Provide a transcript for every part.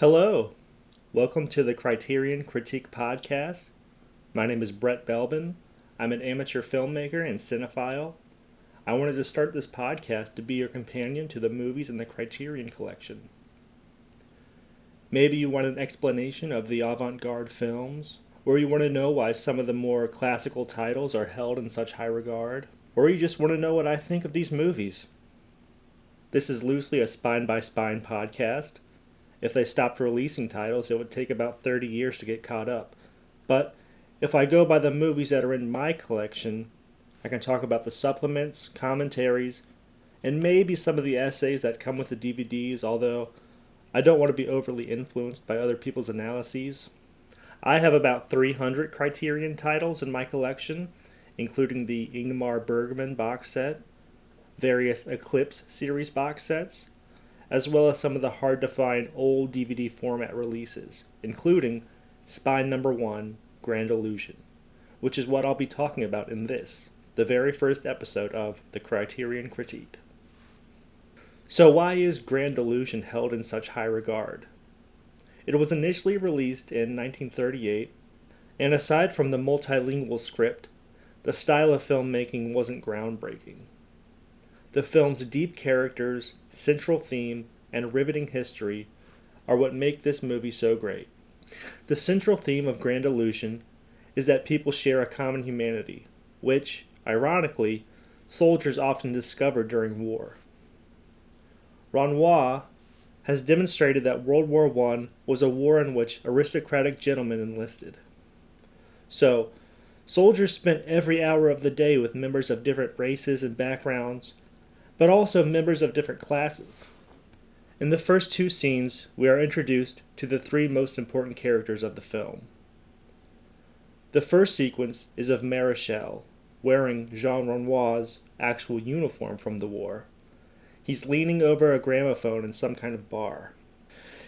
Hello, welcome to the Criterion Critique Podcast. My name is Brett Belbin. I'm an amateur filmmaker and cinephile. I wanted to start this podcast to be your companion to the movies in the Criterion Collection. Maybe you want an explanation of the avant-garde films, or you want to know why some of the more classical titles are held in such high regard, or you just want to know what I think of these movies. This is loosely a spine-by-spine podcast. If they stopped releasing titles, it would take about 30 years to get caught up. But if I go by the movies that are in my collection, I can talk about the supplements, commentaries, and maybe some of the essays that come with the DVDs, although I don't want to be overly influenced by other people's analyses. I have about 300 Criterion titles in my collection, including the Ingmar Bergman box set, various Eclipse series box sets, as well as some of the hard-to-find old DVD format releases, including Spine No. 1, Grand Illusion, which is what I'll be talking about in this, the very first episode of the Criterion Critique. So why is Grand Illusion held in such high regard? It was initially released in 1938, and aside from the multilingual script, the style of filmmaking wasn't groundbreaking. The film's deep characters, central theme, and riveting history are what make this movie so great. The central theme of Grand Illusion is that people share a common humanity, which, ironically, soldiers often discover during war. Renoir has demonstrated that World War I was a war in which aristocratic gentlemen enlisted. So, soldiers spent every hour of the day with members of different races and backgrounds, but also members of different classes. In the first two scenes, we are introduced to the three most important characters of the film. The first sequence is of Marechal, wearing Jean Renoir's actual uniform from the war. He's leaning over a gramophone in some kind of bar.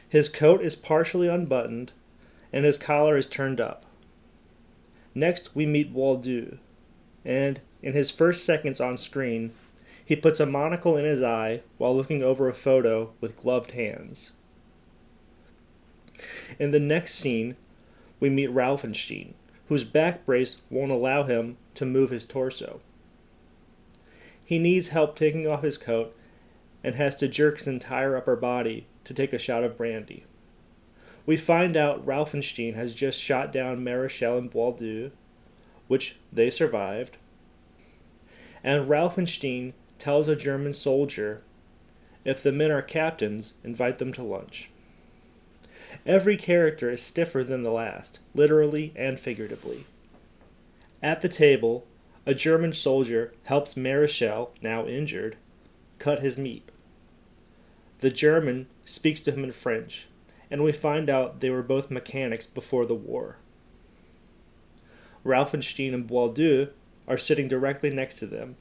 His coat is partially unbuttoned, and his collar is turned up. Next, we meet Waldeau, and in his first seconds on screen, he puts a monocle in his eye while looking over a photo with gloved hands. In the next scene, we meet Rauffenstein, whose back brace won't allow him to move his torso. He needs help taking off his coat and has to jerk his entire upper body to take a shot of brandy. We find out Rauffenstein has just shot down Marechal and Waldeau, which they survived, and Rauffenstein tells a German soldier, if the men are captains, invite them to lunch. Every character is stiffer than the last, literally and figuratively. At the table, a German soldier helps Marechal, now injured, cut his meat. The German speaks to him in French, and we find out they were both mechanics before the war. Rauffenstein and Waldeau are sitting directly next to them,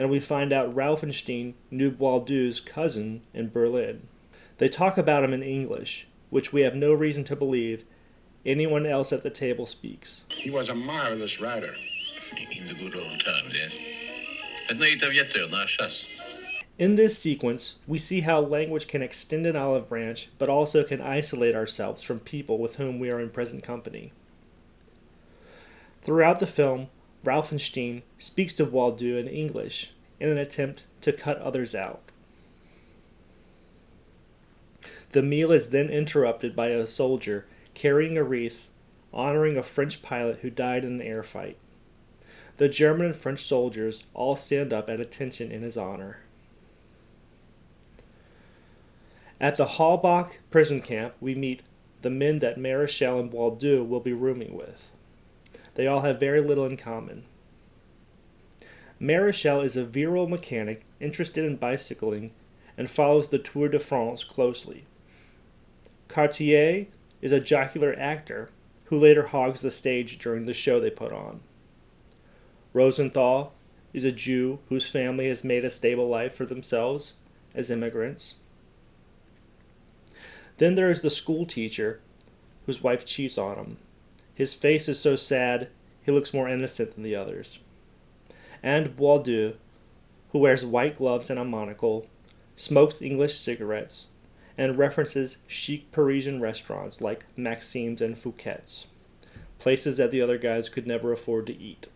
and we find out Rauffenstein knew Waldeau's cousin in Berlin. They talk about him in English, which we have no reason to believe anyone else at the table speaks. He was a marvelous rider. In the good old times, yes. Ett nöjt aviatör, chasse. In this sequence, we see how language can extend an olive branch, but also can isolate ourselves from people with whom we are in present company. Throughout the film, Rauffenstein speaks to Waldeau in English in an attempt to cut others out. The meal is then interrupted by a soldier carrying a wreath honoring a French pilot who died in an air fight. The German and French soldiers all stand up at attention in his honor. At the Halbach prison camp, we meet the men that Marechal and Waldeau will be rooming with. They all have very little in common. Marechal is a virile mechanic interested in bicycling and follows the Tour de France closely. Cartier is a jocular actor who later hogs the stage during the show they put on. Rosenthal is a Jew whose family has made a stable life for themselves as immigrants. Then there is the school teacher whose wife cheats on him. His face is so sad, he looks more innocent than the others. And Waldeau, who wears white gloves and a monocle, smokes English cigarettes, and references chic Parisian restaurants like Maxime's and Fouquet's, places that the other guys could never afford to eat.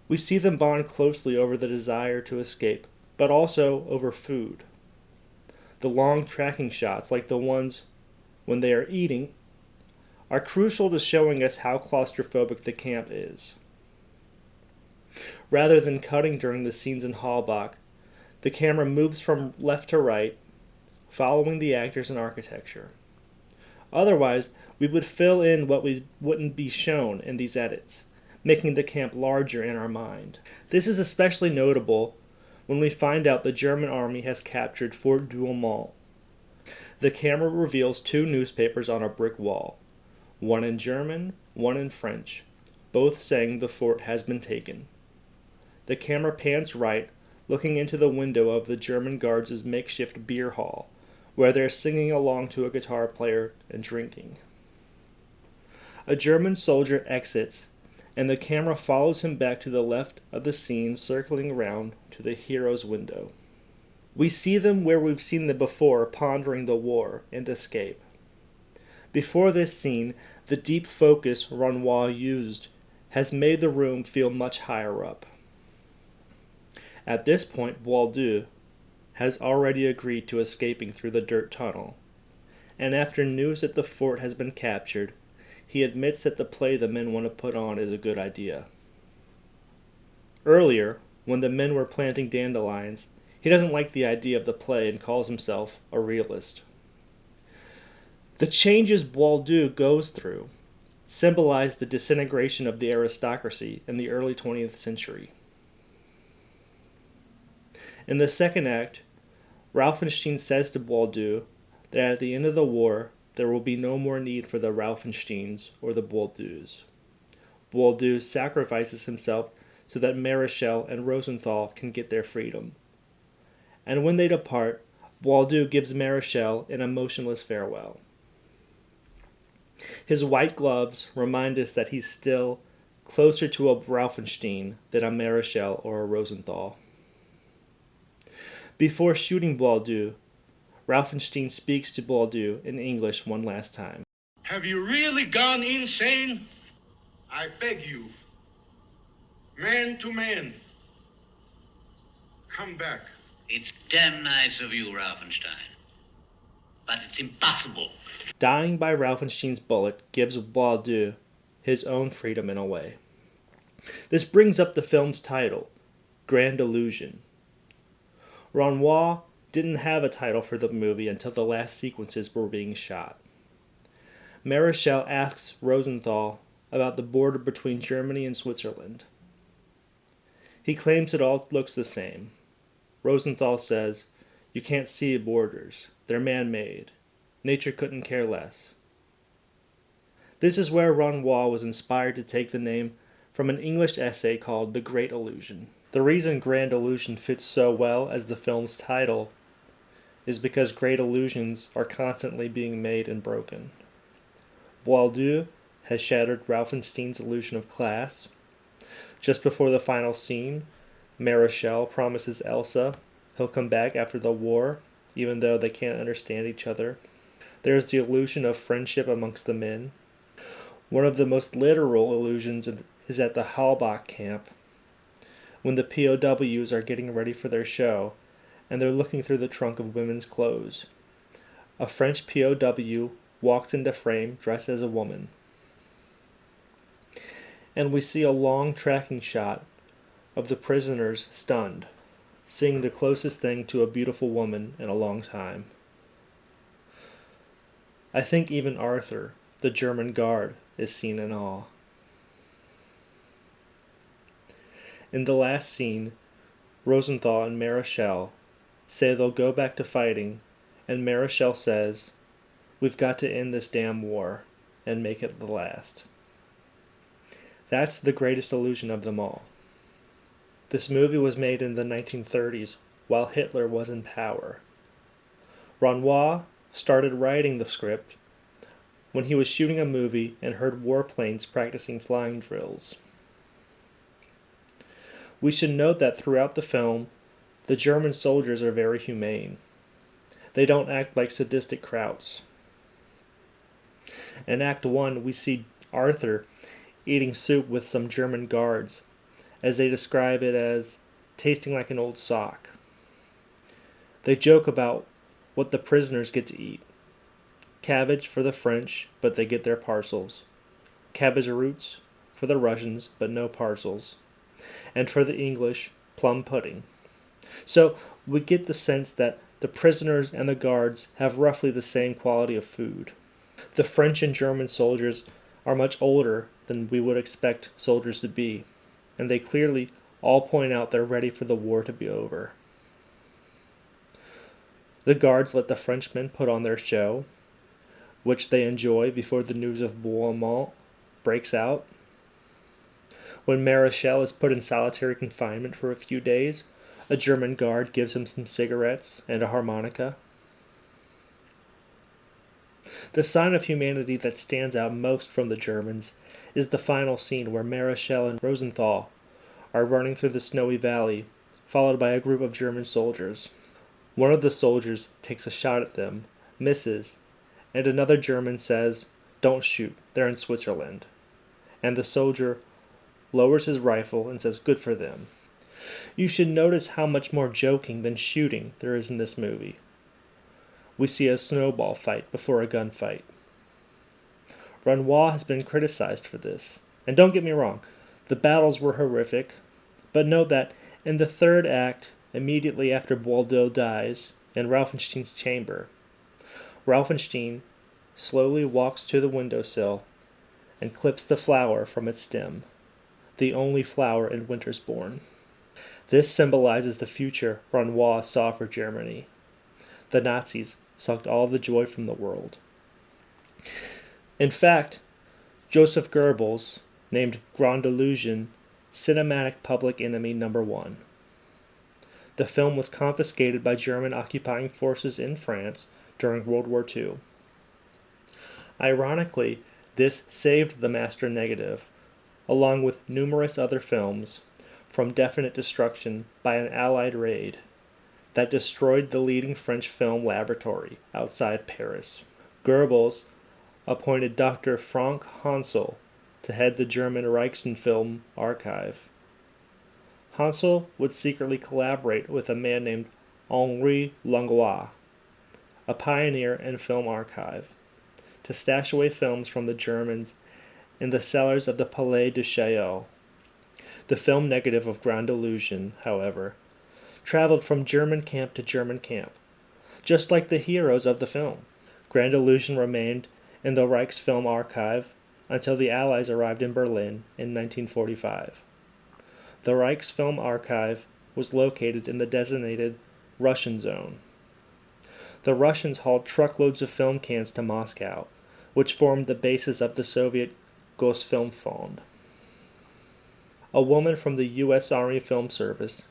We see them bond closely over the desire to escape, but also over food. The long tracking shots, like the ones when they are eating, are crucial to showing us how claustrophobic the camp is. Rather than cutting during the scenes in Halbach, the camera moves from left to right, following the actors and architecture. Otherwise, we would fill in what we wouldn't be shown in these edits, making the camp larger in our mind. This is especially notable when we find out the German army has captured Fort Douaumont. The camera reveals two newspapers on a brick wall, one in German, one in French, both saying the fort has been taken. The camera pans right, looking into the window of the German guards' makeshift beer hall, where they're singing along to a guitar player and drinking. A German soldier exits, and the camera follows him back to the left of the scene, circling around to the hero's window. We see them where we've seen them before, pondering the war and escape. Before this scene, the deep focus Renoir used has made the room feel much higher up. At this point, Boileau has already agreed to escaping through the dirt tunnel, and after news that the fort has been captured, he admits that the play the men want to put on is a good idea. Earlier, when the men were planting dandelions, he doesn't like the idea of the play and calls himself a realist. The changes Boileau goes through symbolize the disintegration of the aristocracy in the early 20th century. In the second act, Rauffenstein says to Boileau that at the end of the war, there will be no more need for the Rauffensteins or the Boileaus. Boileau sacrifices himself so that Marechal and Rosenthal can get their freedom. And when they depart, Boileau gives Marechal an emotionless farewell. His white gloves remind us that he's still closer to a Rauffenstein than a Marechal or a Rosenthal. Before shooting Boileau, Rauffenstein speaks to Boileau in English one last time. Have you really gone insane? I beg you, man to man, come back. It's damn nice of you, Rauffenstein. But it's impossible. Dying by Rauffenstein's bullet gives Boileau his own freedom in a way. This brings up the film's title, Grand Illusion. Renoir didn't have a title for the movie until the last sequences were being shot. Marechal asks Rosenthal about the border between Germany and Switzerland. He claims it all looks the same. Rosenthal says, "You can't see borders. They're man-made. Nature couldn't care less." This is where Renoir was inspired to take the name from an English essay called The Great Illusion. The reason Grand Illusion fits so well as the film's title is because great illusions are constantly being made and broken. Boileau has shattered Rauffenstein's illusion of class. Just before the final scene, Marechal promises Elsa he'll come back after the war, even though they can't understand each other. There's the illusion of friendship amongst the men. One of the most literal illusions is at the Halbach camp, when the POWs are getting ready for their show, and they're looking through the trunk of women's clothes. A French POW walks into frame dressed as a woman. And we see a long tracking shot of the prisoners stunned, seeing the closest thing to a beautiful woman in a long time. I think even Arthur, the German guard, is seen in awe. In the last scene, Rosenthal and Marechal say they'll go back to fighting, and Marechal says, "We've got to end this damn war and make it the last." That's the greatest illusion of them all. This movie was made in the 1930s while Hitler was in power. Renoir started writing the script when he was shooting a movie and heard warplanes practicing flying drills. We should note that throughout the film, the German soldiers are very humane. They don't act like sadistic krauts. In Act 1, we see Arthur eating soup with some German guards, as they describe it as tasting like an old sock. They joke about what the prisoners get to eat. Cabbage for the French, but they get their parcels. Cabbage roots for the Russians, but no parcels. And for the English, plum pudding. So we get the sense that the prisoners and the guards have roughly the same quality of food. The French and German soldiers are much older than we would expect soldiers to be, and they clearly all point out they're ready for the war to be over. The guards let the Frenchmen put on their show, which they enjoy before the news of Bourlamagne breaks out. When Marechal is put in solitary confinement for a few days, a German guard gives him some cigarettes and a harmonica. The sign of humanity that stands out most from the Germans is the final scene where Marechal and Rosenthal are running through the snowy valley, followed by a group of German soldiers. One of the soldiers takes a shot at them, misses, and another German says, "Don't shoot, they're in Switzerland." And the soldier lowers his rifle and says, "Good for them." You should notice how much more joking than shooting there is in this movie. We see a snowball fight before a gunfight. Renoir has been criticized for this. And don't get me wrong, the battles were horrific, but note that in the third act, immediately after Boileau dies in Rauffenstein's chamber, Rauffenstein slowly walks to the windowsill and clips the flower from its stem, the only flower in Wintersborn. This symbolizes the future Renoir saw for Germany. The Nazis sucked all the joy from the world. In fact, Joseph Goebbels named Grand Illusion cinematic public enemy number 1. The film was confiscated by German occupying forces in France during World War II. Ironically, this saved the master negative, along with numerous other films, from definite destruction by an Allied raid that destroyed the leading French film laboratory outside Paris. Goebbels appointed Dr. Frank Hansel to head the German Reichsfilm archive. Hansel would secretly collaborate with a man named Henri Langlois, a pioneer in film archive, to stash away films from the Germans in the cellars of the Palais de Chaillot. The film negative of Grand Illusion, however, traveled from German camp to German camp, just like the heroes of the film. Grand Illusion remained in the Reichsfilm archive until the Allies arrived in Berlin in 1945. The Reichsfilm archive was located in the designated Russian zone. The Russians hauled truckloads of film cans to Moscow, which formed the basis of the Soviet Gosfilmfond. A woman from the U.S. Army Film Service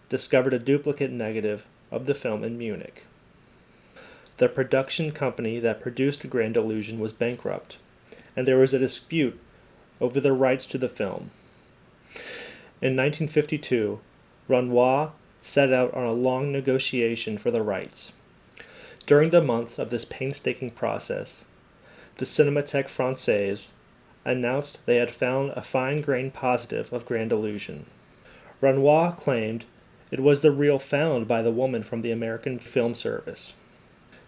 discovered a duplicate negative of the film in Munich. The production company that produced Grand Illusion was bankrupt, and there was a dispute over the rights to the film. In 1952, Renoir set out on a long negotiation for the rights. During the months of this painstaking process, the Cinémathèque Française announced they had found a fine-grained positive of Grand Illusion. Renoir claimed it was the reel found by the woman from the American Film Service.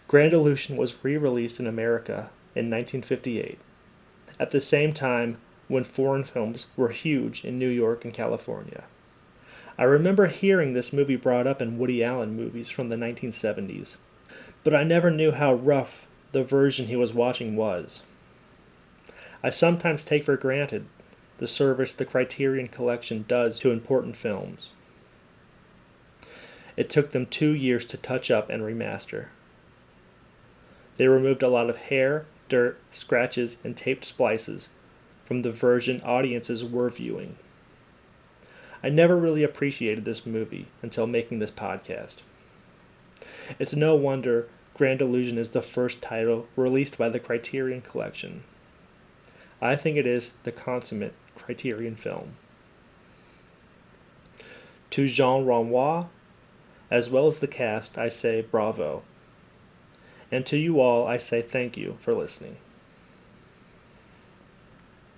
Grand Illusion was re-released in America in 1958, at the same time when foreign films were huge in New York and California. I remember hearing this movie brought up in Woody Allen movies from the 1970s, but I never knew how rough the version he was watching was. I sometimes take for granted the service the Criterion Collection does to important films. It took them 2 years to touch up and remaster. They removed a lot of hair, dirt, scratches, and taped splices from the version audiences were viewing. I never really appreciated this movie until making this podcast. It's no wonder Grand Illusion is the first title released by the Criterion Collection. I think it is the consummate Criterion film. To Jean Renoir, as well as the cast, I say bravo. And to you all, I say thank you for listening.